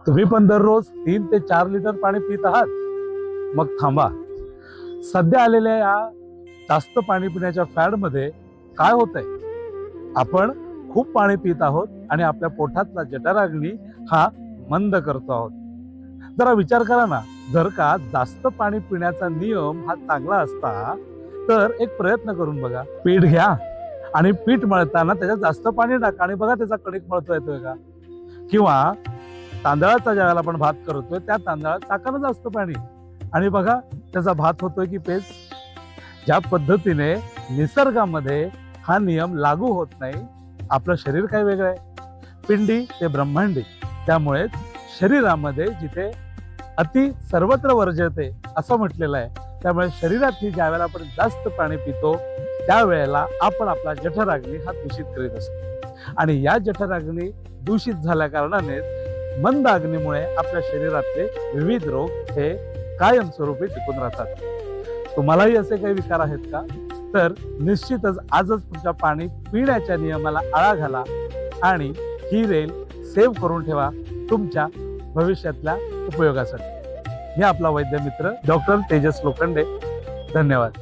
तुम्ही पण दररोज 3 ते 4 लिटर पाणी पित आहात? मग थांबा. सध्या आलेल्या या जास्त पाणी पिण्याच्या फॅडमध्ये काय होतंय? आपण खूप पाणी पित आहोत आणि आपल्या पोटातला जठराग्नी हा मंद करतो आहोत. जरा विचार करा ना, जर का जास्त पाणी पिण्याचा नियम हा चांगला असता तर एक प्रयत्न करून बघा. पीठ घ्या आणि पीठ मळताना त्याच्यात जास्त पाणी टाका आणि बघा त्याचा कणिक मळता येतोय का. किंवा तांदळाचा ज्यावेळेला आपण भात करतोय त्या तांदळात टाका ना जास्त पाणी आणि बघा त्याचा भात होतोय की पेज. ज्या पद्धतीने निसर्गामध्ये हा नियम लागू होत नाही, आपलं शरीर काय वेगळं आहे. पिंडी ते ब्रह्मांडी. त्यामुळे शरीरामध्ये जिथे अति सर्वत्र वर्जते असं म्हटलेलं आहे. त्यामुळे शरीरात ज्या वेळेला आपण जास्त पाणी पितो त्यावेळेला आपण आपला जठराग्नी हा दूषित करीत असतो आणि या जठराग्नी दूषित झाल्या कारणाने मंद अग्नीमुळे आपल्या शरीरातले विविध रोग हे कायमस्वरूपी टिकून राहतात. तुम्हालाही असे काही विकार आहेत का? तर निश्चितच आजच तुमच्या पाणी पिण्याच्या नियमाला आळा घाला आणि ही रेल सेव्ह करून ठेवा तुमच्या भविष्यातल्या उपयोगासाठी. मी आपला वैद्य मित्र डॉक्टर तेजस लोखंडे. धन्यवाद.